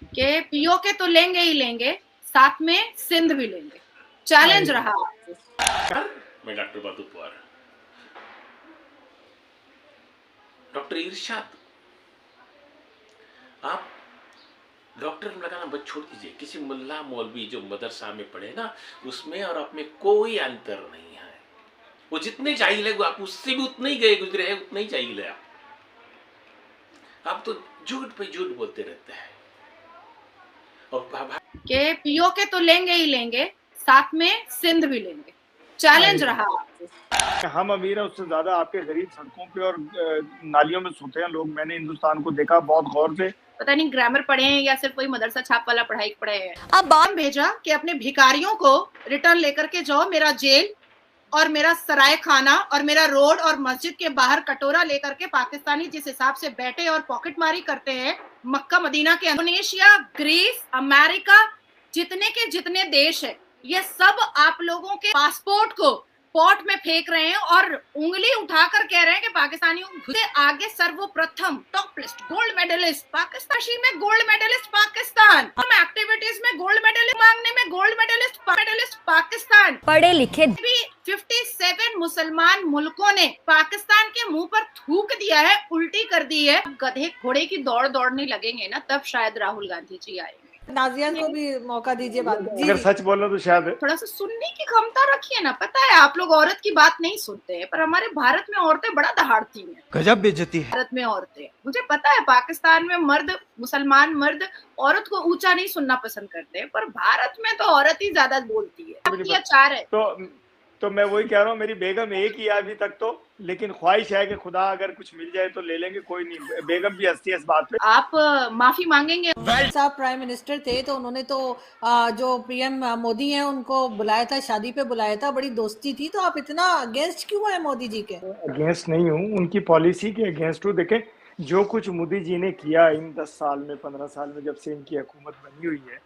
कि पीओके तो लेंगे ही लेंगे, साथ में सिंध भी लेंगे। चैलेंज रहा आपसे। मैं डॉक्टर बादू पवार। डॉक्टर इरशाद, आप डॉक्टर लगाना बस छोड़ दीजिए। किसी मुल्ला मौलवी जो मदरसा में पढ़े ना, उसमें और आप में कोई अंतर नहीं है। वो जितने जाहिल है, वो आप उससे भी उतने ही गए गुजरे हैं, उतने ही जाहिल है आप तो झूठ पे झूठ बोलते रहते हैं। और कि पीओके तो लेंगे ही लेंगे, साथ में सिंध भी लेंगे। चैलेंज रहा आपसे। हम अमीर हैं, उससे ज्यादा आपके गरीब सड़कों पे और नालियों में सोते हैं लोग। मैंने हिंदुस्तान को देखा बहुत गौर से। पता नहीं ग्रामर पढ़े हैं या सिर्फ कोई मदरसा छाप वाला पढ़ाई पढ़े हैं। अब बात भेजा कि अपने भिखारियों को रिटर्न लेकर के जाओ, मेरा जेल और मेरा सराय खाना और मेरा रोड और मस्जिद के बाहर कटोरा लेकर के पाकिस्तानी जिस हिसाब से बैठे और पॉकेटमारी करते हैं मक्का मदीना के, इंडोनेशिया, ग्रीस, अमेरिका, जितने के जितने देश है, ये सब आप लोगों के पासपोर्ट को पॉट में फेंक रहे हैं और उंगली उठाकर कह रहे हैं कि पाकिस्तानियों से आगे सर्वप्रथम top list gold medalist Pakistan में, गोल्ड मेडलिस्ट पाकिस्तान, हम एक्टिविटीज में गोल्ड मेडलिस्ट, मांगने में गोल्ड मेडलिस्ट पाकिस्तान। पढ़े लिखे भी 57 मुसलमान मुल्कों ने पाकिस्तान के मुंह पर थूक दिया है, उल्टी कर दी है। गधे घोड़े की दौड़ दौड़ने लगेंगे ना, तब शायद राहुल गांधी जी आएंगे। नाजिया को भी मौका दीजिए बात। अगर सच बोलो तो शायद थोड़ा सा सुनने की क्षमता रखिए ना। पता है आप लोग औरत की बात नहीं सुनते हैं, पर हमारे भारत में औरतें बड़ा दहाड़ती हैं। गजब बेइज्जती है भारत में औरतें, मुझे पता है पाकिस्तान में मर्द, मुसलमान मर्द औरत को ऊंचा नहीं सुनना पसंद करते हैं, पर भारत में तो औरत ही ज्यादा बोलती है। अचार है तो मैं वही कह रहा हूँ, मेरी बेगम एक ही है अभी तक तो, लेकिन ख्वाहिश है कि खुदा अगर कुछ मिल जाए तो ले लेंगे, कोई नहीं। बेगम भी हंसती है इस बात पे। आप माफी मांगेंगे? साहब प्राइम मिनिस्टर थे तो उन्होंने तो जो पीएम मोदी हैं उनको बुलाया था, शादी पे बुलाया था, बड़ी दोस्ती थी। तो आप इतना अगेंस्ट क्यों है मोदी जी के? अगेंस्ट नहीं हूँ, उनकी पॉलिसी के अगेंस्ट हूँ। देखें जो कुछ मोदी जी ने किया इन 10 साल में, 15 साल में, जब से इनकी हुकूमत बनी हुई है,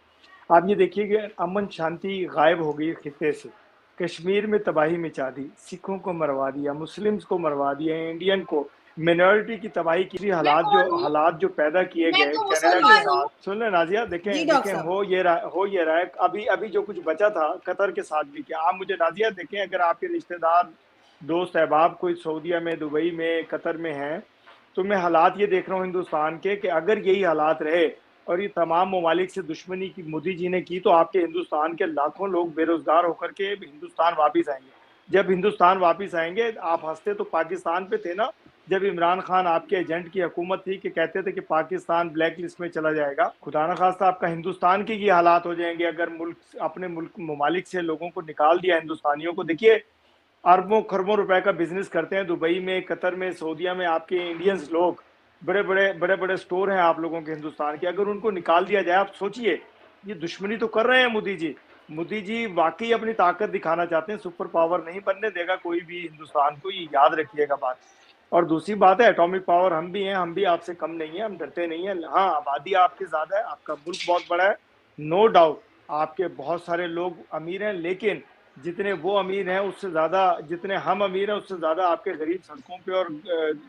आप ये देखिए कि अमन शांति गायब हो गई खित्ते से। कश्मीर में तबाही मचा दी, सिखों को मरवा दिया, मुस्लिम्स को मरवा दिया, इंडियन को, मिनॉरिटी की तबाही की। हालात जो पैदा किए गए कनाडा के साथ। सुन ले नाजिया, देखें हो ये रहा है। अभी जो कुछ बचा था कतर के साथ भी किया। आप मुझे नाजिया देखें, अगर आपके रिश्तेदार, दोस्त, अहबाब कोई सऊदीया में, दुबई में, कतर में हैं, तो मैं हालात ये देख रहा हूँ हिंदुस्तान के कि अगर यही हालात रहे और ये तमाम ममालिक से दुश्मनी की मोदी जी ने की, तो आपके हिंदुस्तान के लाखों लोग बेरोजगार होकर के हिंदुस्तान वापस आएंगे। जब हिंदुस्तान वापस आएंगे, आप हंसते तो पाकिस्तान पे थे ना, जब इमरान खान आपके एजेंट की हुकूमत थी कि कहते थे कि पाकिस्तान ब्लैक लिस्ट में चला जाएगा। खुदा न खास्ता आपका हिंदुस्तान के ये हालात हो जाएंगे अगर अपने मुल्क ममालिक से लोगों को निकाल दिया, हिंदुस्तानियों को। देखिए अरबों खरबों रुपए का बिजनेस करते हैं दुबई में, कतर में, सऊदीया में आपके इंडियंस लोग। बड़े बड़े स्टोर हैं आप लोगों के हिंदुस्तान के, अगर उनको निकाल दिया जाए, आप सोचिए, ये दुश्मनी तो कर रहे हैं मोदी जी। मोदी जी वाकई अपनी ताकत दिखाना चाहते हैं, सुपर पावर नहीं बनने देगा कोई भी हिंदुस्तान को, ये याद रखिएगा बात। और दूसरी बात है, एटॉमिक पावर हम भी हैं, हम भी आपसे कम नहीं है, हम डरते नहीं है। हाँ, आबादी आपकी ज्यादा है, आपका मुल्क बहुत बड़ा है, नो डाउट, आपके बहुत सारे लोग अमीर हैं, लेकिन जितने वो अमीर हैं उससे ज्यादा, जितने हम अमीर हैं उससे ज्यादा आपके गरीब सड़कों पे और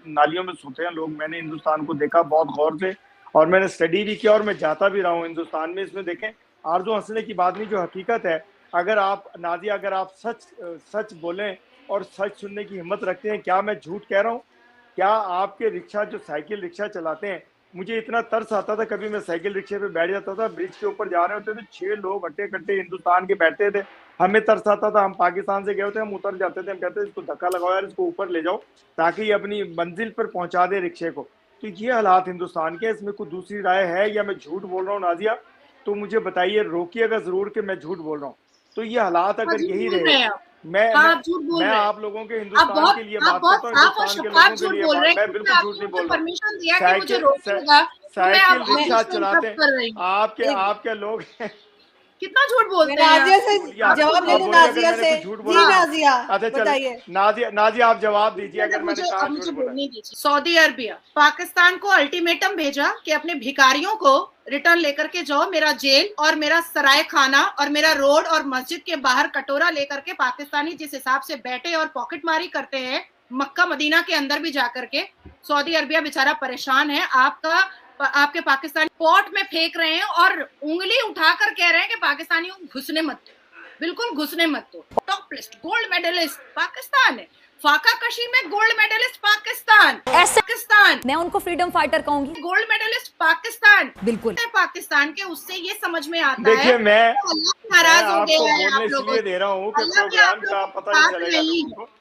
नालियों में सोते हैं लोग। मैंने हिंदुस्तान को देखा बहुत गौर से, और मैंने स्टडी भी किया, और मैं जाता भी रहा हूँ हिंदुस्तान में। इसमें देखें आरज़ू हंसने की बात नहीं, जो हकीकत है। अगर आप नादिया, अगर आप सच बोलें और सच सुनने की हिम्मत रखते हैं, क्या मैं झूठ कह रहा हूँ? क्या आपके रिक्शा, जो साइकिल रिक्शा चलाते हैं, मुझे इतना तरस आता था, कभी मैं साइकिल रिक्शे पे बैठ जाता था, ब्रिज के ऊपर जा रहे होते थे, 6 लोग हट्टे कट्टे हिंदुस्तान के बैठते थे, हमें तरस आता था। हम पाकिस्तान से गए होते, हम उतर जाते थे, हम कहते थे इसको धक्का लगाओ यार, इसको ऊपर ले जाओ ताकि ये अपनी मंजिल पर पहुंचा दे रिक्शे को। तो ये हालात हिंदुस्तान के। इसमें कोई दूसरी राय है या मैं झूठ बोल रहा हूँ नाजिया? तो मुझे बताइए, रोकिएगा जरूर कि मैं झूठ बोल रहा हूँ। तो ये हालात अगर यही रहे, मैं आप लोगों के हिंदुस्तान के लिए बात करता हूँ, हिंदुस्तान के लोगों के लिए बात, मैं बिल्कुल झूठ नहीं बोल रहा। साइकिल रिक्शा चलाते हैं आपके लोग कितना झूठ बोलते हैं। नाजिया से जवाब ले लो, नाजिया से। जी नाजिया, बताइए। नाजिया आप जवाब दीजिए अगर मैंने कहा झूठ बोला। सऊदी अरबिया पाकिस्तान को अल्टीमेटम भेजा कि अपने भिखारियों को रिटर्न लेकर के जाओ, मेरा जेल और मेरा सराय खाना और मेरा रोड और मस्जिद के बाहर कटोरा लेकर के पाकिस्तानी जिस हिसाब से बैठे और पॉकेटमारी करते हैं मक्का मदीना के अंदर भी जाकर के। सऊदी अरबिया बेचारा परेशान है। आपका आपके पाकिस्तानी पोर्ट में फेंक रहे हैं और उंगली उठाकर कह रहे हैं कि पाकिस्तानियों को घुसने मत दो, बिल्कुल घुसने मत दो। Top list gold medalist Pakistan है, फाका कशी में गोल्ड मेडलिस्ट पाकिस्तान, पाकिस्तान। मैं उनको फ्रीडम फाइटर कहूंगी। गोल्ड मेडलिस्ट पाकिस्तान, बिल्कुल पाकिस्तान के। उससे ये समझ में आता देखिए है मैं नाराज हो गए आपको हैं बोलने आप लोगों इसलिए दे रहा हूँ कि अल्लाह के प्रोग्राम आप का लोगों पता नहीं चलेगा नहीं। लोगों को।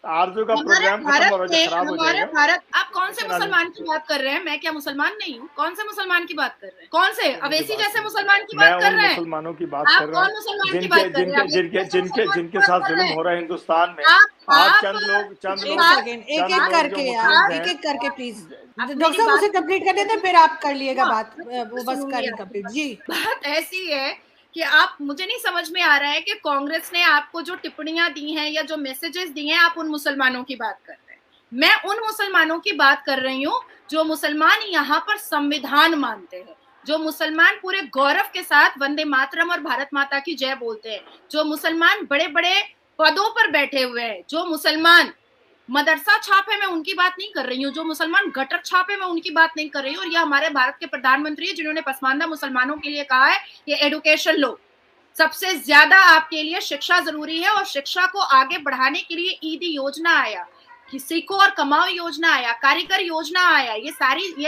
आरजू का हमारे प्रोग्राम खत्म भारत हो में, खराब हो हमारे जाएगा। भारत, आप कौन से लेकिन मुसलमान की बात कर रहे हैं? मैं क्या मुसलमान नहीं हूँ? कौन से मुसलमान की बात कर रहे हैं? कौन से अवैसी जैसे मुसलमान की मैं बात कर उन रहे हैं? मुसलमानों की बात आप कर रहा कौन हूँ मुसलमान की बात कर रहे हैं? जिनके साथ जुल्म हो रहा है हिंदुस्तान में। आप आज चंद लोग एक सेकंड, एक एक करके आप एक एक करके प्लीज डॉक्टर साहब उसे कंप्लीट कर देते, फिर आप कर लिएगा बात, वो बस करें कंप्लीट। जी बात ऐसी है कि आप, मुझे नहीं समझ में आ रहा है कि कांग्रेस ने आपको जो टिप्पणियां दी हैं या जो मैसेजेस दिए हैं, आप उन मुसलमानों की बात कर रहे हैं। मैं उन मुसलमानों की बात कर रही हूँ जो मुसलमान यहाँ पर संविधान मानते हैं, जो मुसलमान पूरे गौरव के साथ वंदे मातरम और भारत माता की जय बोलते हैं, जो मुसलमान बड़े बड़े पदों पर बैठे हुए हैं, जो मुसलमान मदरसा छापे में उनकी बात नहीं कर रही हूँ, जो मुसलमान गटर छापे में उनकी बात नहीं कर रही हूँ। और ये हमारे भारत के प्रधानमंत्री है जिन्होंने पसमानदा मुसलमानों के लिए कहा है कि एडुकेशन लो, सबसे ज्यादा आपके लिए शिक्षा जरूरी है। और शिक्षा को आगे बढ़ाने के लिए ईदी योजना आया, कि सीखो और कमाओ योजना आया, कारीगर योजना आया, ये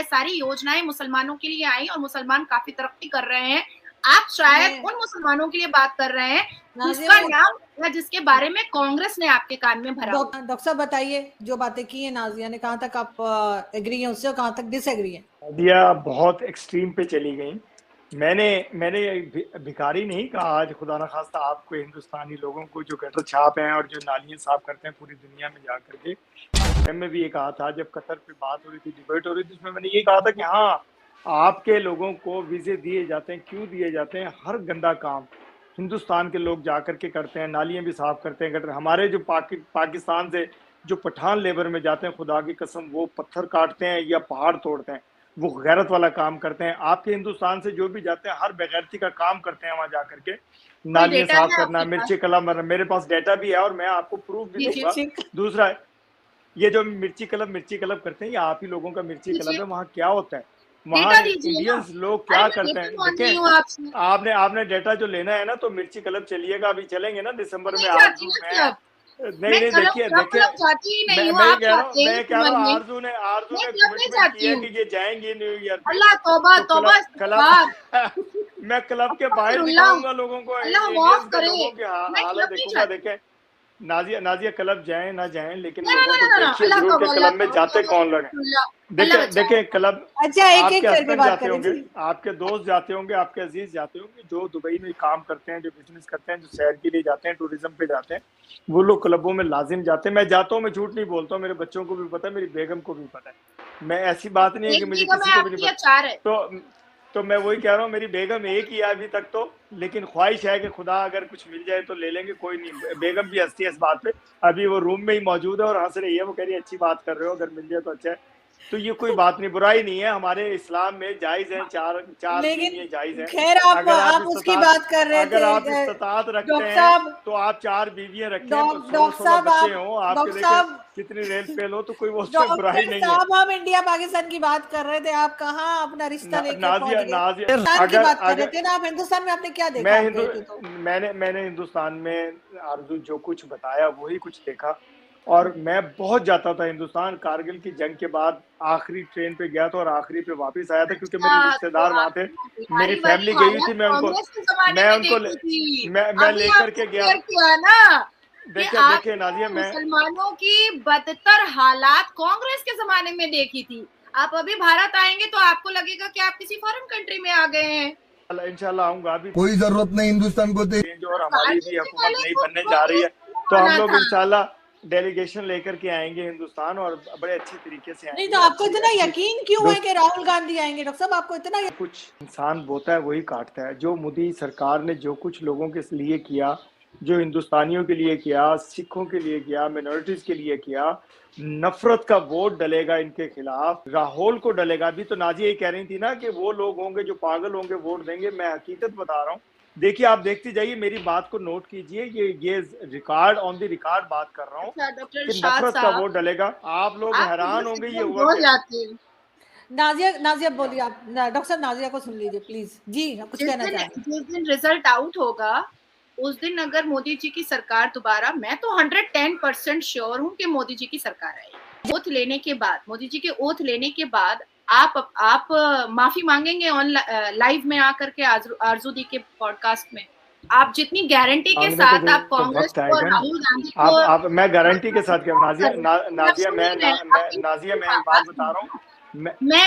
सारी योजनाएं मुसलमानों के लिए आई और मुसलमान काफी तरक्की कर रहे हैं। आप शायद उन मुसलमानों के लिए बात कर रहे हैं जिसका नाम या जिसके बारे में कांग्रेस ने आपके कान में भरा। डॉक्टर साहब बताइए, जो बातें की है नाजिया ने, कहाँ तक आप एग्री हैं उससे और कहाँ तक डिसएग्री हैं? नादिया बहुत एक्सट्रीम पे चली गई। मैंने भिखारी नहीं कहा। आज खुदा न खास्ता आपको हिंदुस्तानी लोगों को जो गटर छाप हैं और जो नालियां साफ करते हैं पूरी दुनिया में जा करके, मैं भी ये कहा था जब कतर पे बात हो रही थी, डिबेट हो रही थी, उसमें मैंने ये कहा था कि हाँ, आपके लोगों को वीजे दिए जाते हैं। क्यों दिए जाते हैं? हर गंदा काम हिंदुस्तान के लोग जा करके करते हैं, नालियां भी साफ करते हैं, गटर। हमारे जो पाकिस्तान से जो पठान लेबर में जाते हैं, खुदा की कसम वो पत्थर काटते हैं या पहाड़ तोड़ते हैं, वो गैरत वाला काम करते हैं। आपके हिंदुस्तान से जो भी जाते हैं हर बेगैरती का काम करते हैं वहां जाकर के, नालियां साफ करना, मिर्ची कलम। मेरे पास डेटा भी है और मैं आपको प्रूफ भी दूंगा। दूसरा, ये जो मिर्ची कलम करते हैं, ये आप ही लोगों का मिर्ची कलम है। वहाँ क्या होता है? वहाँ इंडियंस लोग क्या करते हैं? देखें, आपने डेटा जो लेना है ना, तो मिर्ची कलम चलिएगा, अभी चलेंगे ना दिसंबर में। नहीं देखिए मैं कह रहा हूँ आरजू ने कमिटमेंट किया कि ये जाएंगे न्यू ईयर पे। अल्लाह तौबा तौबा। मैं क्लब के बाहर दिखाऊंगा लोगों को, लोगों की हालत देखूंगा। देखें नाजिया क्लब जाए ना जाए, लेकिन लोगों को देखिए जरूर के क्लब में जाते कौन लोग हैं। देखें क्लब, आपके हस्बैंड जाते होंगे, आपके दोस्त जाते होंगे, आपके अजीज जाते होंगे, जो दुबई में काम करते हैं, जो बिजनेस करते हैं, जो सैर के लिए जाते हैं, टूरिज्म पे जाते हैं, वो लोग क्लबों में लाजिम जाते हैं। मैं जाता हूँ, मैं झूठ नहीं बोलता हूँ, मेरे बच्चों को भी पता है, मेरी बेगम को भी पता है। मैं ऐसी बात नहीं है कि मुझे किसी को भी नहीं पता। तो मैं वही कह रहा हूँ, मेरी बेगम एक ही है अभी तक तो, लेकिन ख्वाहिश है कि खुदा अगर कुछ मिल जाए तो ले लेंगे, कोई नहीं। बेगम भी हंसती है इस बात पे, अभी वो रूम में ही मौजूद है और हंस रही है। वो कह रही है अच्छी बात कर रहे हो, अगर मिल जाए तो अच्छा है। तो ये कोई बात नहीं, बुराई नहीं है, हमारे इस्लाम में जायज है, चार बीवियां जायज है। खैर आप उसकी बात कर रहे थे, अगर आप इस्तात रखते हैं तो आप 4 बीवियां रखें, 16 बच्चे हो आपके, देखें कितनी रेल फेल हो, तो कोई वो उसमें बुराई नहीं है। हम इंडिया पाकिस्तान की बात कर रहे थे, आप कहाँ अपना रिश्ता लेके नाजिया अगर आप हिंदुस्तान में आपने क्या देखा? मैंने हिंदुस्तान में आरजू जो कुछ बताया वही कुछ देखा, और मैं बहुत जाता था हिंदुस्तान। कारगिल की जंग के बाद आखिरी ट्रेन पे गया था और आखिरी पे वापस आया था, क्योंकि मेरे रिश्तेदार वहां थे, मेरी फैमिली गई थी। मैं लेकर के गया। देखिए नाजिया, मुसलमानों की बदतर हालात कांग्रेस के जमाने में देखी थी। आप अभी भारत आएंगे तो आपको लगेगा कि आप किसी फॉरेन कंट्री में आ गए हैं। इंशाल्लाह आऊंगा, अभी कोई जरूरत नहीं हिंदुस्तान को, और हमारी भी हुकूमत नहीं बनने जा रही है, तो हम लोग इंशाल्लाह डेलीगेशन लेकर के आएंगे हिंदुस्तान, और बड़े अच्छे तरीके से आएंगे। नहीं तो आपको इतना यकीन क्यों है कि राहुल गांधी आएंगे? डॉक्टर साहब आपको इतना कुछ इंसान बोता है वही काटता है। जो मोदी सरकार ने जो कुछ लोगों के लिए किया, जो हिंदुस्तानियों के लिए किया, सिखों के लिए किया, मिनॉरिटीज के लिए किया, नफरत का वोट डलेगा इनके खिलाफ, राहुल को डलेगा। अभी तो नाजिया ये कह रही थी ना कि वो लोग होंगे जो पागल होंगे वोट देंगे। मैं हकीकत बता रहा हूँ, देखिए आप देखती जाइए, मेरी बात को नोट कीजिए, ये रिकॉर्ड ऑन द रिकॉर्ड बात कर रहा हूँ कि नफरत का वोट डलेगा। आप लोग हैरान होंगे ये हुआ। नाजिया नाजिया बोलिए आप, डॉक्टर साहब नाजिया को सुन लीजिए प्लीज जी, कुछ कहना चाहते हैं। जिस दिन रिजल्ट आउट होगा उस दिन अगर मोदी जी की सरकार दोबारा, मैं तो 110% श्योर हूँ कि मोदी जी की सरकार आएगी। ओथ लेने के बाद, मोदी जी के ओथ लेने के बाद आप माफी मांगेंगे ऑन लाइव में आकर के आरजू दी के पॉडकास्ट में। आप जितनी गारंटी के साथ आप कांग्रेस को और राहुल गांधी को आप मैं गारंटी के साथ क्या नाजिया मैं एक बात बता रहा हूँ। मैं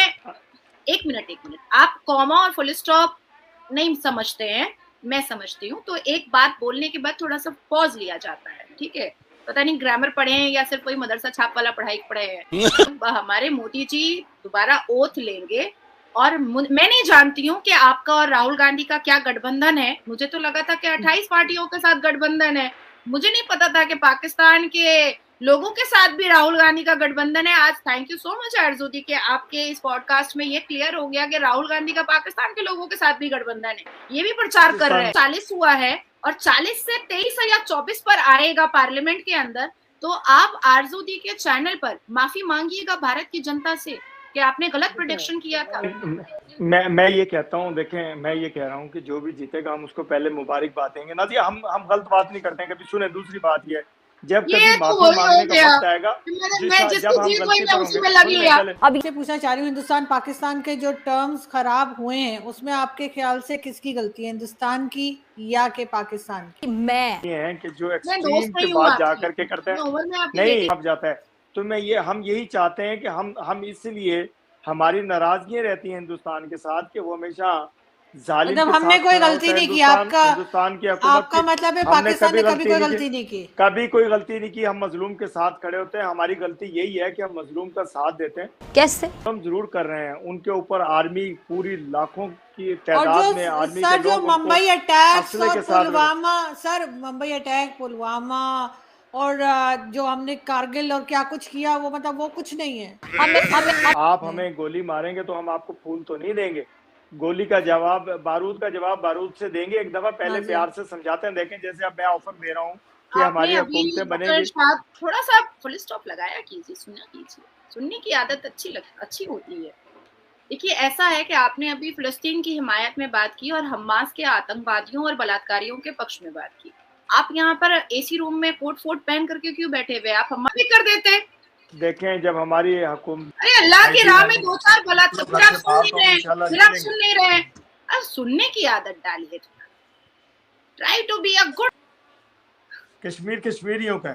एक मिनट आप कॉमा और फुल स्टॉप नहीं समझते हैं, मैं समझती हूँ। तो एक बात बोलने के बाद थोड़ा सा पॉज लिया जाता है, ठीक है। पता नहीं ग्रामर पढ़े हैं या सिर्फ कोई मदरसा छाप वाला पढ़ाई पढ़े हैं। हमारे मोदी जी दोबारा ओथ लेंगे और मैं नहीं जानती हूँ कि आपका और राहुल गांधी का क्या गठबंधन है। मुझे तो लगा था कि 28 पार्टियों के साथ गठबंधन है। मुझे नहीं पता था कि पाकिस्तान के लोगों के साथ भी राहुल गांधी का गठबंधन है। आज थैंक यू सो मच आरजूदी के आपके इस पॉडकास्ट में ये क्लियर हो गया कि राहुल गांधी का पाकिस्तान के लोगों के साथ भी गठबंधन है। ये भी प्रचार कर रहे हैं। 40 हुआ है और 40 से 23 या 24 पर आएगा पार्लियामेंट के अंदर। तो आप आरजूदी के चैनल पर माफी मांगिएगा भारत की जनता से कि आपने गलत प्रेडिक्शन किया था। मैं ये कहता हूँ, देखें मैं ये कह रहा हूँ कि जो भी जीतेगा हम उसको पहले मुबारकबाद देंगे ना जी। हम गलत बात नहीं करते हैं कभी। सुने, दूसरी बात ये, जब कभी माफी मांगने का वक्त आएगा, जब हम गलती करेंगे। अब ये पूछना चाह रही हूँ, हिंदुस्तान पाकिस्तान के जो टर्म्स खराब हुए हैं उसमें आपके ख्याल से किसकी गलती है, हिंदुस्तान की या के पाकिस्तान की? मैं ये है कि जो एक्सट्रीम के बाद जाकर के करते हैं नहीं आप जाता है। तो हम यही चाहते हैं कि हम इसलिए हमारी नाराजगियां रहती हैं हिंदुस्तान के साथ कि वो हमेशा जालिम मतलब हमने कोई गलती नहीं की। हिंदुस्तान की आपका मतलब है पाकिस्तान ने कभी कोई गलती नहीं की? कभी कोई गलती नहीं की। हम मजलूम के साथ खड़े होते हैं। हमारी गलती यही है कि हम मजलूम का साथ देते हैं। कैसे? हम जरूर कर रहे हैं। उनके ऊपर आर्मी पूरी लाखों की तादाद में आर्मी के लोग, जो Mumbai attack Pulwama, sir Mumbai attack Pulwama और जो हमने कारगिल और क्या कुछ किया, वो मतलब वो कुछ नहीं है। आप हमें गोली मारेंगे तो हम आपको फूल तो नहीं देंगे। गोली का जवाब, बारूद का जवाब बारूद से देंगे। एक दफा पहले प्यार से समझाते हैं। देखें जैसे अब मैं ऑफर दे रहा हूँ कि हमारी हुकूमतें बनेगी। थोड़ा सा फुल स्टॉप लगाया कीजिए, सुना कीजिए। सुनने की आदत अच्छी होती है। देखिए ऐसा है कि आपने अभी फिलिस्तीन की हिमायत में बात की और हमास के आतंकवादियों और बलात्कारियों के पक्ष में बात की। आप यहाँ पर एसी रूम में कोट फोट पहन करके क्यों बैठे हुए? आप हमारा भी कर देते। देखें जब हमारी हुकूमत, अरे अल्लाह की राह में 2-4 बलात्कार आप सुन नहीं रहे हैं। अब सुनने की आदत डालिए। Try to be a good. कश्मीरियों का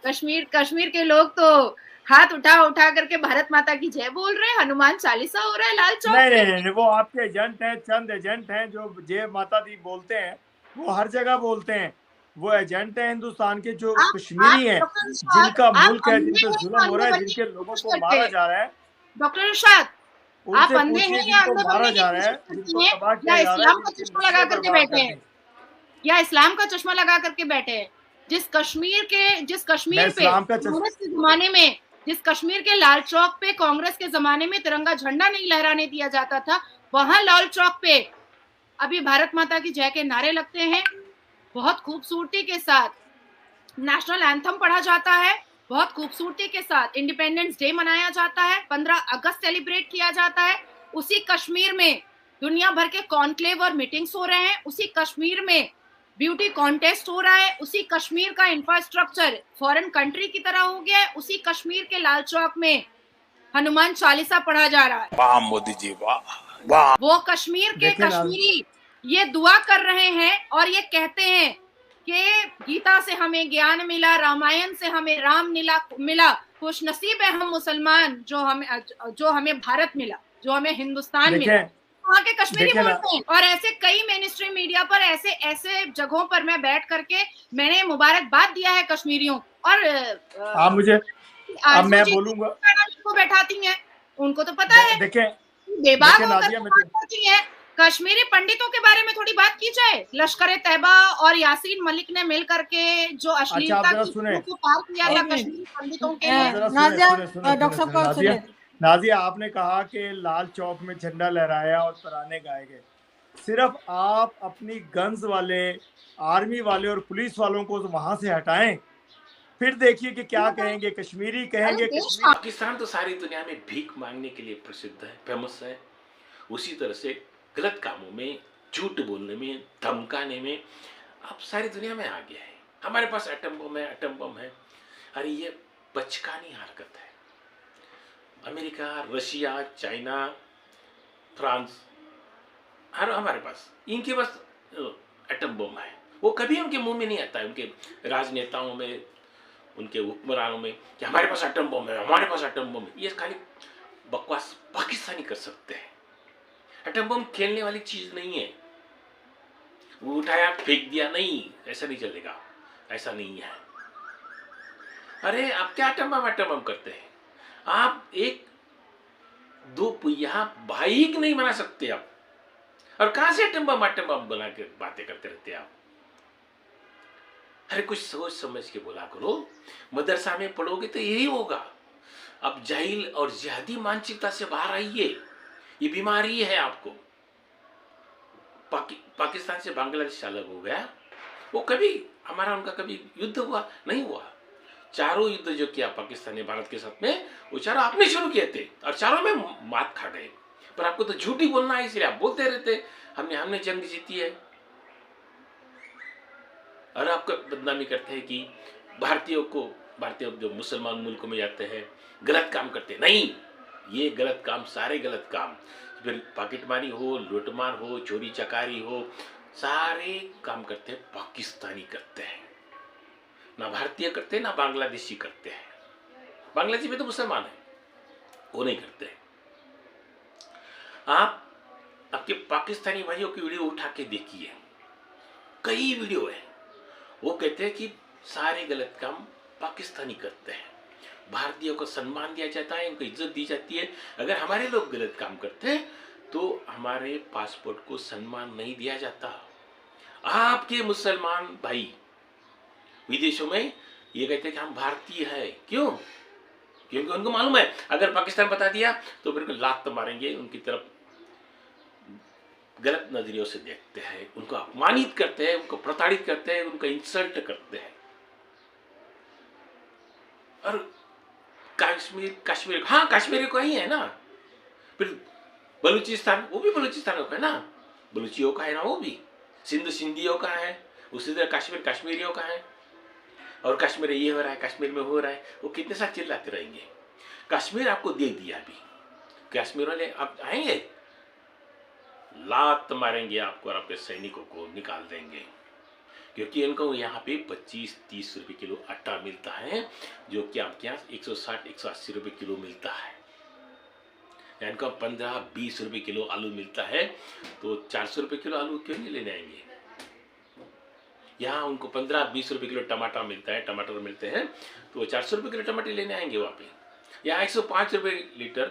कश्मीर के लोग तो हाथ उठा करके भारत माता की जय बोल रहे हैं। हनुमान चालीसा हो रहा है लाल चौक। नहीं, वो आपके एजेंट हैं, चंद एजेंट हैं जो जय माता दी बोलते हैं। वो हर जगह बोलते हैं। वो एजेंट है हिंदुस्तान के जो कश्मीरी हैं, जिनका मुल्क है, जिन पर जुल्म हो रहा है, जिनके लोगों को मारा जा रहा है। डॉक्टर इरशाद, आप अंधे हैं या अंधे मारा जा रहा है, या इस्लाम का चश्मा लगा करके बैठे हैं, या इस्लाम का चश्मा लगा करके बैठे हैं? जिस कश्मीर पे कांग्रेस के जमाने में, जिस कश्मीर के लाल चौक पे कांग्रेस के जमाने में तिरंगा झंडा नहीं लहराने दिया जाता था, वहां लाल चौक पे अभी भारत माता की जय के नारे लगते हैं। बहुत खूबसूरती के साथ नेशनल एंथम पढ़ा जाता है। बहुत खूबसूरती के साथ इंडिपेंडेंस डे मनाया जाता है। 15 अगस्त सेलिब्रेट किया जाता है। उसी कश्मीर में दुनिया भर के कॉन्क्लेव और मीटिंग्स हो रहे हैं। उसी कश्मीर में ब्यूटी कॉन्टेस्ट हो रहा है। उसी कश्मीर का इंफ्रास्ट्रक्चर फॉरेन कंट्री की तरह हो गया है। उसी कश्मीर के लाल चौक में हनुमान चालीसा पढ़ा जा रहा है। वाह मोदी जी, वाह। वो कश्मीर के कश्मीरी ये दुआ कर रहे हैं और ये कहते हैं कि गीता से हमें ज्ञान मिला, रामायण से हमें राम मिला, खुश नसीब है हम मुसलमान जो हमें भारत मिला, जो हमें हिंदुस्तान मिला। वहाँ के कश्मीरी बोलते हैं। और ऐसे कई मेन स्ट्रीम मीडिया पर ऐसे जगहों पर मैं बैठ करके मैंने मुबारकबाद दिया है कश्मीरियों। और आप मुझे अब मैं बोलूंगा को बैठाती हैं, उनको तो पता है। बेबाक होती है। कश्मीरी पंडितों के बारे में थोड़ी बात की जाए। लश्कर तैयबा और यासीन मलिक ने मिल करके जो अश्लीलता को पार किया था कश्मीरी पंडितों के लिए। डॉक्टर साहब नाजिया, आपने कहा कि लाल चौक में झंडा लहराया और तराने गाए गए। सिर्फ आप अपनी गन्स वाले, आर्मी वाले और पुलिस वालों को वहां से हटाएं, फिर देखिए कि क्या कहेंगे, कश्मीरी कहेंगे, कश्मीर। पाकिस्तान तो सारी दुनिया में भीख मांगने के लिए प्रसिद्ध है, फेमस है। उसी तरह से गलत कामों में, झूठ बोलने में, धमकाने में अब सारी दुनिया में आ गया है। हमारे पास एटम बम है, एटम बम है। अरे ये बचकानी हरकत है। अमेरिका, रशिया, चाइना, फ्रांस, हर हमारे पास इनके पास एटम बम है। वो कभी उनके मुंह में नहीं आता है, उनके राजनेताओं में, उनके हुक्मरानों में, कि हमारे पास एटम बम है, हमारे पास एटम बम है। ये खाली बकवास पाकिस्तानी कर सकते हैं। एटम बम खेलने वाली चीज नहीं है। वो उठाया फेंक दिया, नहीं, ऐसा नहीं चलेगा, ऐसा नहीं है। अरे आप क्या एटम बम करते हैं? आप एक दो पहिया बाइक नहीं बना सकते आप, और कहां से एटम बम बना के बातें करते रहते आप? अरे कुछ सोच समझ के बोला करो। मदरसा में पढ़ोगे तो यही होगा। अब जाहिल और जिहादी मानसिकता से बाहर आइए। ये बीमारी है आपको। पाकिस्तान से बांग्लादेश अलग हो गया। वो कभी हमारा उनका कभी युद्ध हुआ नहीं हुआ। चारों युद्ध जो किया पाकिस्तान ने भारत के साथ में, वो चारों आपने शुरू किए थे और चारों में मात खा गए। पर आपको तो झूठी बोलना है, इसलिए आप बोलते रहते हमने जंग जीती है। और आपको बदनामी करते हैं कि भारतीय जो मुसलमान मुल्कों में जाते हैं गलत काम करते हैं। नहीं, ये गलत काम, सारे गलत काम, फिर पॉकेटमारी हो, लूटमार हो, चोरी चकारी हो, सारे काम करते हैं पाकिस्तानी करते हैं। ना भारतीय करते हैं, ना बांग्लादेशी करते हैं। बांग्लादेशी में तो मुसलमान है, वो नहीं करते। आप आपके पाकिस्तानी भाइयों की वीडियो उठा के देखिए, कई वीडियो है। वो कहते हैं कि सारे गलत काम पाकिस्तानी करते हैं। भारतीयों को सम्मान दिया जाता है, उनको इज्जत दी जाती है। अगर हमारे लोग गलत काम करते हैं तो हमारे पासपोर्ट को सम्मान नहीं दिया जाता। आपके मुसलमान भाई विदेशों में ये कहते हैं कि हम भारतीय है। क्यों? क्योंकि उनको मालूम है अगर पाकिस्तान बता दिया तो फिर लात मारेंगे, उनकी तरफ गलत नजरियों से देखते हैं, उनको अपमानित करते हैं, उनको प्रताड़ित करते हैं, उनको इंसल्ट करते हैं। और कश्मीर हाँ, कश्मीर को ही है ना। फिर बलूचिस्तान, वो भी बलूचिस्तान का है ना, बलूचियों का है ना, वो भी सिंध सिंधियों का है। उसी तरह कश्मीर कश्मीरियों का है। और कश्मीर ये हो रहा है, कश्मीर में हो रहा है, वो कितने साथ चिल्लाते रहेंगे। कश्मीर आपको दे दिया, अभी कश्मीर वाले आप आएंगे, लात मारेंगे आपको और आपके सैनिकों को निकाल देंगे। क्योंकि इनको यहाँ पे 25-30 रुपए किलो आटा मिलता है, जो कि आपके यहाँ 160-180 रुपए किलो मिलता है। इनको 15-20 रुपए किलो आलू मिलता है, तो 400 रुपए किलो आलू क्यों नहीं लेने आएंगे? यहाँ उनको 15-20 रुपए किलो टमाटर मिलता है, टमाटर मिलते हैं, तो 400 रुपए किलो टमाटर लेने आएंगे वहाँ पे। यहाँ 105 रुपए लीटर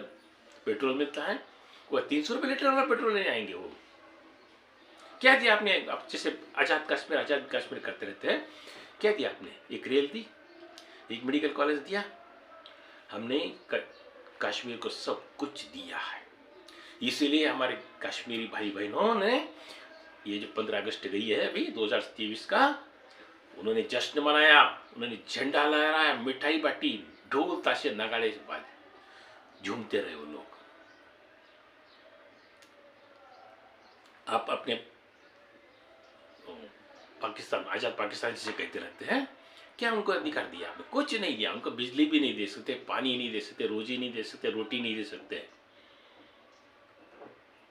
पेट्रोल मिलता है, वो 300 रुपए लीटर वाला पेट्रोल लेने आएंगे। वो क्या दिया आपने? आप जैसे आज़ाद कश्मीर करते रहते हैं, क्या दिया आपने? एक रेल दी, एक मेडिकल कॉलेज दिया। हमने कश्मीर को सब कुछ दिया है। इसीलिए हमारे कश्मीरी भाई बहनों ने ये जो 15 अगस्त गई है अभी 2023 का, उन्होंने जश्न मनाया, उन्होंने झंडा लहराया, मिठाई बांटी, ढोल ताशे नगाड़े बाज झूमते रहे वो लोग। आप अपने पाकिस्तान, आजाद पाकिस्तान जिसे कहते रहते हैं, क्या उनको अधिकार दिया आपने? कुछ नहीं दिया। उनको बिजली भी नहीं दे सकते, पानी नहीं दे सकते, रोजी नहीं दे सकते, रोटी नहीं दे सकते।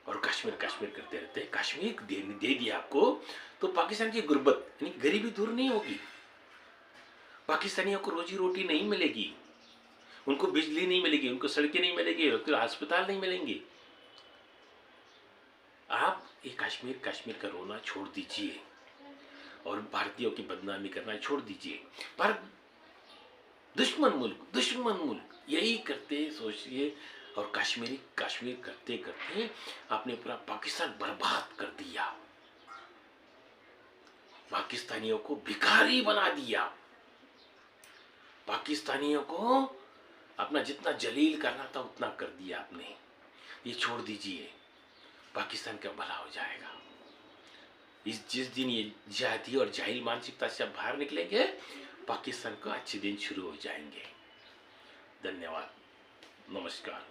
और कश्मीर करते रहते हैं। कश्मीर दे दिया आपको तो पाकिस्तान की गुर्बत यानी गरीबी दूर नहीं होगी। पाकिस्तानियों को रोजी रोटी नहीं मिलेगी, उनको बिजली नहीं मिलेगी, उनको सड़कें नहीं मिलेगी, उनको अस्पताल नहीं मिलेंगे। आप ये कश्मीर का रोना छोड़ दीजिए और भारतीयों की बदनामी करना छोड़ दीजिए। पर दुश्मन मुल्क यही करते सोचिए। और कश्मीर करते करते आपने पूरा पाकिस्तान बर्बाद कर दिया, पाकिस्तानियों को भिखारी बना दिया, पाकिस्तानियों को अपना जितना जलील करना था उतना कर दिया आपने। ये छोड़ दीजिए, पाकिस्तान का भला हो जाएगा। जिस दिन ये जाति और जाहिल मानसिकता से आप बाहर निकलेंगे, पाकिस्तान का अच्छे दिन शुरू हो जाएंगे। धन्यवाद, नमस्कार।